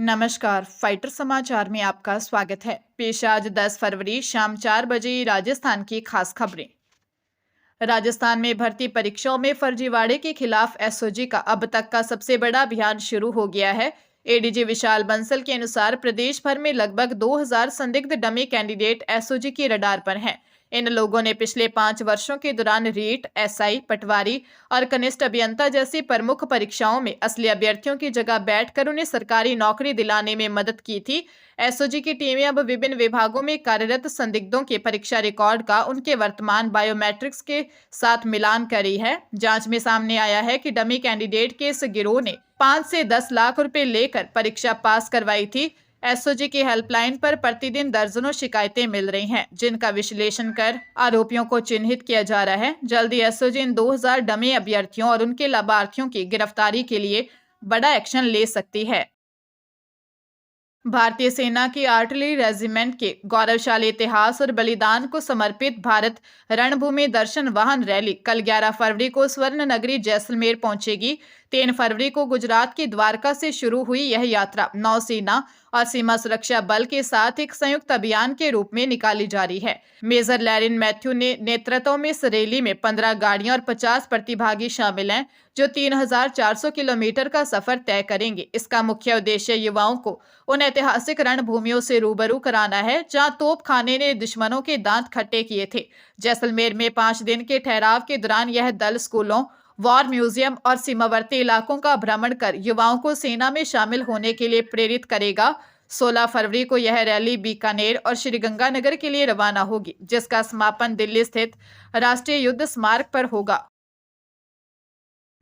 नमस्कार, फाइटर समाचार में आपका स्वागत है। पेश आज 10 फरवरी शाम 4 बजे राजस्थान की खास खबरें। राजस्थान में भर्ती परीक्षाओं में फर्जीवाड़े के खिलाफ एसओजी का अब तक का सबसे बड़ा अभियान शुरू हो गया है। एडीजी विशाल बंसल के अनुसार प्रदेश भर में लगभग 2000 संदिग्ध डमी कैंडिडेट एसओजी की रडार पर हैं। इन लोगों ने पिछले 5 वर्षों के दौरान रीट, एसआई, पटवारी और कनिष्ठ अभियंता जैसी प्रमुख परीक्षाओं में असली अभ्यर्थियों की जगह बैठकर उन्हें सरकारी नौकरी दिलाने में मदद की थी। एसओजी की टीमें अब विभिन्न विभागों में कार्यरत संदिग्धों के परीक्षा रिकॉर्ड का उनके वर्तमान बायोमेट्रिक्स के साथ मिलान कर रही है। जांच में सामने आया है कि डमी कैंडिडेट के इस गिरोह ने 5 से 10 लाख रुपए लेकर परीक्षा पास करवाई थी। एसओजी की हेल्पलाइन पर प्रतिदिन दर्जनों शिकायतें मिल रही हैं, जिनका विश्लेषण कर आरोपियों को चिन्हित किया जा रहा है। जल्दी एसओजी इन 2000 डमी अभ्यर्थियों और उनके लाभार्थियों की गिरफ्तारी के लिए बड़ा एक्शन ले सकती है। भारतीय सेना की आर्टिलरी रेजिमेंट के गौरवशाली इतिहास और बलिदान को समर्पित भारत रणभूमि दर्शन वाहन रैली कल 11 फरवरी को स्वर्ण नगरी जैसलमेर पहुंचेगी। 3 फरवरी को गुजरात के द्वारका से शुरू हुई यह यात्रा नौसेना और सीमा सुरक्षा बल के साथ एक संयुक्त अभियान के रूप में निकाली जा रही है। मेजर लैरिन मैथ्यू ने नेतृत्व में इस रैली में 15 गाड़ियां और 50 प्रतिभागी शामिल हैं, जो 3400 किलोमीटर का सफर तय करेंगे। इसका मुख्य उद्देश्य युवाओं को उन ऐतिहासिक रणभूमियों से रूबरू कराना है जहां तोप खाने ने दुश्मनों के दांत खट्टे किए थे। जैसलमेर में 5 दिन के ठहराव के दौरान यह दल स्कूलों, वॉर म्यूजियम और सीमावर्ती इलाकों का भ्रमण कर युवाओं को सेना में शामिल होने के लिए प्रेरित करेगा। 16 फरवरी को यह रैली बीकानेर और श्रीगंगानगर के लिए रवाना होगी, जिसका समापन दिल्ली स्थित राष्ट्रीय युद्ध स्मारक पर होगा।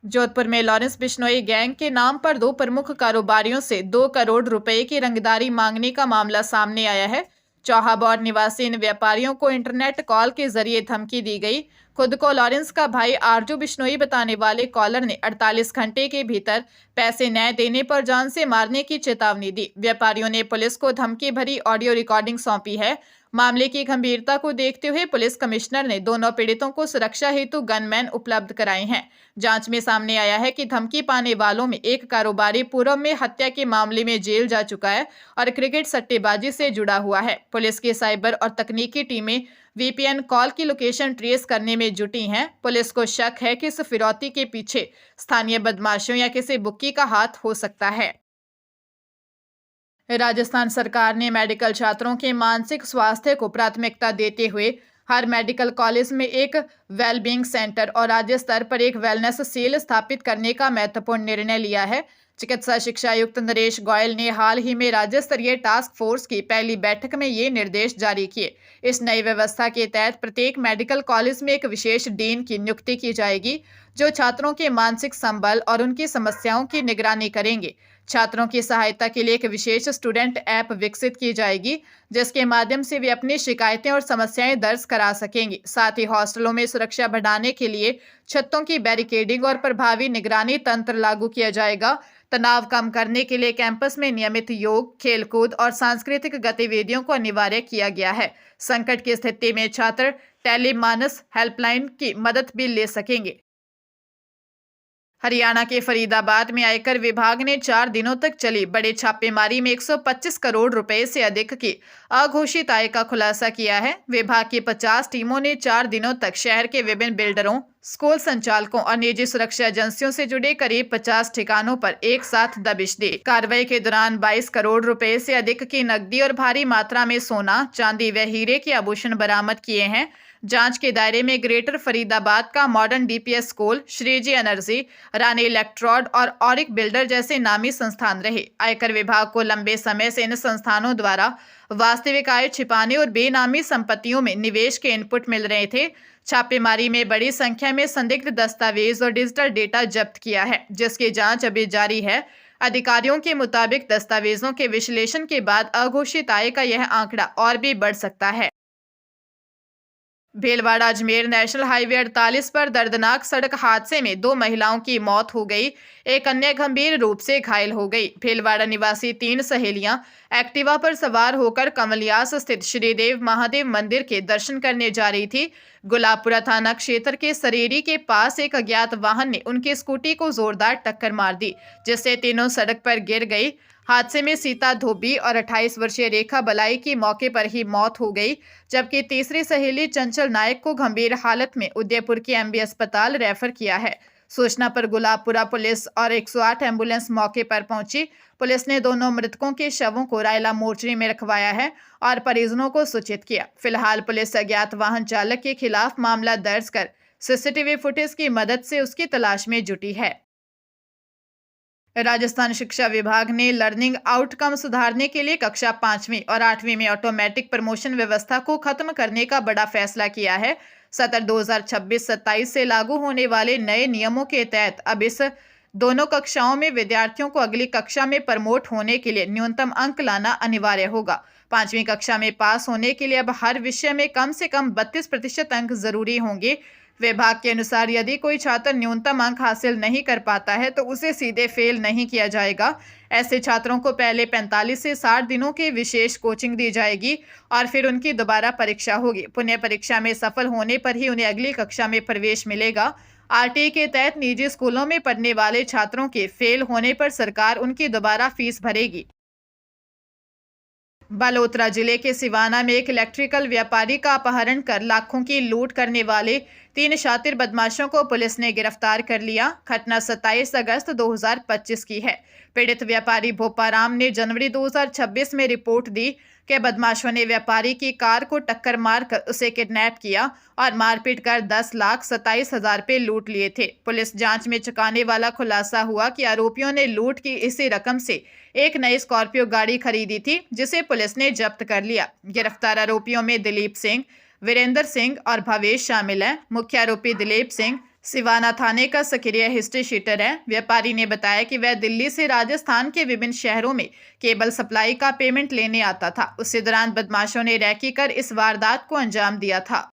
जोधपुर में लॉरेंस बिश्नोई गैंग के नाम पर 2 प्रमुख कारोबारियों से 2 करोड़ रुपए की रंगदारी मांगने का मामला सामने आया है। चौहाबौर निवासी इन व्यापारियों को इंटरनेट कॉल के जरिए धमकी दी गई। खुद को लॉरेंस का भाई आरजू बिश्नोई बताने वाले कॉलर ने 48 घंटे के भीतर पैसे न देने पर जान से मारने की चेतावनी दी। व्यापारियों ने पुलिस को धमकी भरी ऑडियो रिकॉर्डिंग सौंपी है। मामले की गंभीरता को देखते हुए पुलिस कमिश्नर ने दोनों पीड़ितों को सुरक्षा हेतु गनमैन उपलब्ध कराए हैं। जांच में सामने आया है कि धमकी पाने वालों में एक कारोबारी पूर्व में हत्या के मामले में जेल जा चुका है और क्रिकेट सट्टेबाजी से जुड़ा हुआ है। पुलिस की साइबर और तकनीकी टीमें वीपीएन कॉल की लोकेशन ट्रेस करने में जुटी हैं। पुलिस को शक है कि इस फिरौती के पीछे स्थानीय बदमाशों या किसी बुक्की का हाथ हो सकता है। राजस्थान सरकार ने मेडिकल छात्रों के मानसिक स्वास्थ्य को प्राथमिकता देते हुए हर मेडिकल कॉलेज में एक वेलबींग सेंटर और राज्य स्तर पर एक वेलनेस सेल स्थापित करने का महत्वपूर्ण निर्णय लिया है। चिकित्सा शिक्षा आयुक्त नरेश गोयल ने हाल ही में राज्य स्तरीय टास्क फोर्स की पहली बैठक में ये निर्देश जारी किए। इस नई व्यवस्था के तहत प्रत्येक मेडिकल कॉलेज में एक विशेष डीन की नियुक्ति की जाएगी, जो छात्रों के मानसिक संबल और उनकी समस्याओं की निगरानी करेंगे। छात्रों की सहायता के लिए एक विशेष स्टूडेंट ऐप विकसित की जाएगी, जिसके माध्यम से वे अपनी शिकायतें और समस्याएं दर्ज करा सकेंगे। साथ ही हॉस्टलों में सुरक्षा बढ़ाने के लिए छतों की बैरिकेडिंग और प्रभावी निगरानी तंत्र लागू किया जाएगा। तनाव कम करने के लिए कैंपस में नियमित योग, खेलकूद और सांस्कृतिक गतिविधियों को अनिवार्य किया गया है। संकट की स्थिति में छात्र टेलीमानस हेल्पलाइन की मदद भी ले सकेंगे। हरियाणा के फरीदाबाद में आयकर विभाग ने 4 दिनों तक चली बड़ी छापेमारी में 125 करोड़ रुपए से अधिक की अघोषित आय का खुलासा किया है। विभाग की 50 टीमों ने 4 दिनों तक शहर के विभिन्न बिल्डरों, स्कूल संचालकों और निजी सुरक्षा एजेंसियों से जुड़े करीब 50 ठिकानों पर एक साथ दबिश दी। कार्रवाई के दौरान 22 करोड़ रुपए से अधिक की नकदी और भारी मात्रा में सोना, चांदी व हीरे के आभूषण बरामद किए हैं। जांच के दायरे में ग्रेटर फरीदाबाद का modern DPS school, Shriji energy, Rani electrode और ऑरिक बिल्डर जैसे नामी संस्थान रहे। आयकर विभाग को लंबे समय से इन संस्थानों द्वारा वास्तविक आय छिपाने और बेनामी संपत्तियों में निवेश के इनपुट मिल रहे थे। छापेमारी में बड़ी संख्या में संदिग्ध दस्तावेज और डिजिटल डेटा जब्त किया है, जिसकी जांच अभी जारी है। अधिकारियों के मुताबिक दस्तावेजों के विश्लेषण के बाद अघोषित आय का यह आंकड़ा और भी बढ़ सकता है। भीलवाड़ा अजमेर नेशनल हाईवे 48 पर दर्दनाक सड़क हादसे में 2 महिलाओं की मौत हो गई, एक अन्य गंभीर रूप से घायल हो गई। भीलवाड़ा निवासी 3 सहेलियां एक्टिवा पर सवार होकर कमलियास स्थित श्रीदेव महादेव मंदिर के दर्शन करने जा रही थी। गुलाबपुरा थाना क्षेत्र के सरेरी के पास एक अज्ञात वाहन ने उनकी स्कूटी को जोरदार टक्कर मार दी, जिससे तीनों सड़क पर गिर गई। हादसे में सीता धोबी और 28 वर्षीय रेखा बलाई की मौके पर ही मौत हो गई, जबकि तीसरी सहेली चंचल नायक को गंभीर हालत में उदयपुर के एमबी अस्पताल रेफर किया है। सूचना पर गुलाबपुरा पुलिस और 108 एम्बुलेंस मौके पर पहुंची। पुलिस ने दोनों मृतकों के शवों को रायला मोर्चरी में रखवाया है और परिजनों को सूचित किया। फिलहाल पुलिस अज्ञात वाहन चालक के खिलाफ मामला दर्ज कर सीसीटीवी फुटेज की मदद से उसकी तलाश में जुटी है। राजस्थान शिक्षा विभाग ने लर्निंग आउटकम सुधारने के लिए कक्षा 5वीं और 8वीं में ऑटोमेटिक प्रमोशन व्यवस्था को खत्म करने का बड़ा फैसला किया है। सत्र 2026-27 से लागू होने वाले नए नियमों के तहत अब इस दोनों कक्षाओं में विद्यार्थियों को अगली कक्षा में प्रमोट होने के लिए न्यूनतम अंक लाना अनिवार्य होगा। 5वीं कक्षा में पास होने के लिए अब हर विषय में कम से कम 32% अंक जरूरी होंगे। विभाग के अनुसार यदि कोई छात्र न्यूनतम अंक हासिल नहीं कर पाता है तो उसे सीधे फेल नहीं किया जाएगा। ऐसे छात्रों को पहले 45 से 60 दिनों की विशेष कोचिंग दी जाएगी और फिर उनकी दोबारा परीक्षा होगी। पुनः परीक्षा में सफल होने पर ही उन्हें अगली कक्षा में प्रवेश मिलेगा। आरटीई के तहत निजी स्कूलों में पढ़ने वाले छात्रों के फेल होने पर सरकार उनकी दोबारा फीस भरेगी। बालोतरा जिले के सिवाना में एक इलेक्ट्रिकल व्यापारी का अपहरण कर लाखों की लूट करने वाले 3 शातिर बदमाशों को पुलिस ने गिरफ्तार कर लिया। घटना 27 अगस्त 2025 की है। पीड़ित व्यापारी भोपाराम ने जनवरी 2026 में रिपोर्ट दी कि बदमाशों ने व्यापारी की कार को टक्कर मारकर उसे किडनैप किया और मारपीट कर 10,27,000 रुपये लूट लिए थे। पुलिस जांच में चौंकाने वाला खुलासा हुआ कि आरोपियों ने लूट की इसी रकम से एक नई स्कॉर्पियो गाड़ी खरीदी थी, जिसे पुलिस ने जब्त कर लिया। गिरफ्तार आरोपियों में दिलीप सिंह, वीरेंद्र सिंह और भवेश शामिल हैं। मुख्य आरोपी दिलीप सिंह सिवाना थाने का सक्रिय हिस्ट्री शीटर है। व्यापारी ने बताया कि वह दिल्ली से राजस्थान के विभिन्न शहरों में केबल सप्लाई का पेमेंट लेने आता था। उसी दौरान बदमाशों ने रैकी कर इस वारदात को अंजाम दिया था।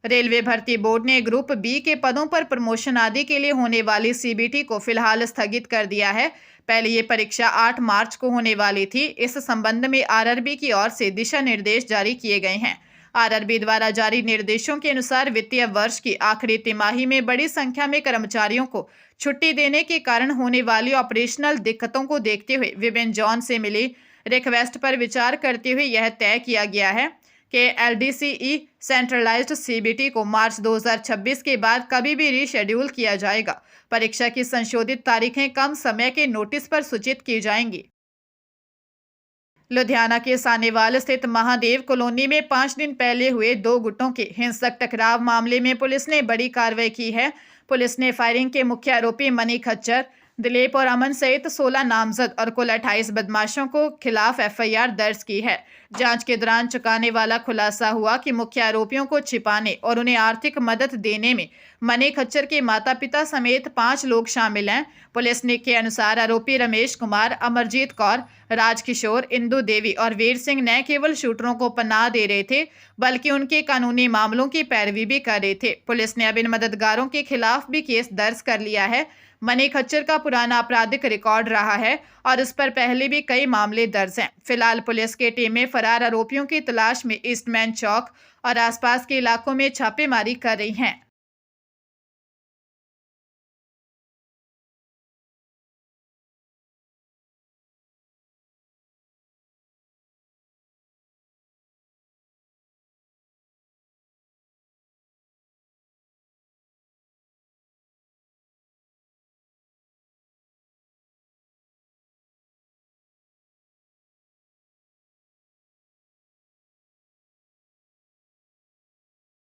रेलवे भर्ती बोर्ड ने ग्रुप बी के पदों पर प्रमोशन आदि के लिए होने वाली सीबीटी को फिलहाल स्थगित कर दिया है। पहले ये परीक्षा 8 मार्च को होने वाली थी। इस संबंध में आरआरबी की ओर से दिशा निर्देश जारी किए गए हैं। आरआरबी द्वारा जारी निर्देशों के अनुसार वित्तीय वर्ष की आखिरी तिमाही में बड़ी संख्या में कर्मचारियों को छुट्टी देने के कारण होने वाली ऑपरेशनल दिक्कतों को देखते हुए विभिन्न जोन से मिली रिक्वेस्ट पर विचार करते हुए यह तय किया गया है कि एलडीसीई सेंट्रलाइज्ड सीबीटी को मार्च 2026 के बाद कभी भी रीशेड्यूल किया जाएगा। परीक्षा की संशोधित तारीखें कम समय के नोटिस पर सूचित की जाएंगी। लुधियाना के सानेवाल स्थित महादेव कॉलोनी में 5 दिन पहले हुए 2 गुटों के हिंसक टकराव मामले में पुलिस ने बड़ी कार्रवाई की है। पुलिस ने फायरिंग के मुख्य आरोपी मनी खच्चर, दिलीप और अमन सहित 16 नामजद और कुल 28 बदमाशों को खिलाफ एफआईआर दर्ज की है। जांच के दौरान चौंकाने वाला खुलासा हुआ कि मुख्य आरोपियों को छिपाने और उन्हें आर्थिक मदद देने में मनी खच्चर के माता पिता समेत 5 लोग शामिल हैं। पुलिस ने के अनुसार आरोपी रमेश कुमार, अमरजीत कौर, राजकिशोर, इंदु देवी और वीर सिंह न केवल शूटरों को पनाह दे रहे थे बल्कि उनके कानूनी मामलों की पैरवी भी कर रहे थे। पुलिस ने अब इन मददगारों के खिलाफ भी केस दर्ज कर लिया है। मनी खच्चर का पुराना आपराधिक रिकॉर्ड रहा है और उस पर पहले भी कई मामले दर्ज हैं। फिलहाल पुलिस की टीमें फरार आरोपियों की तलाश में ईस्टमैन चौक और आसपास के इलाकों में छापेमारी कर रही हैं।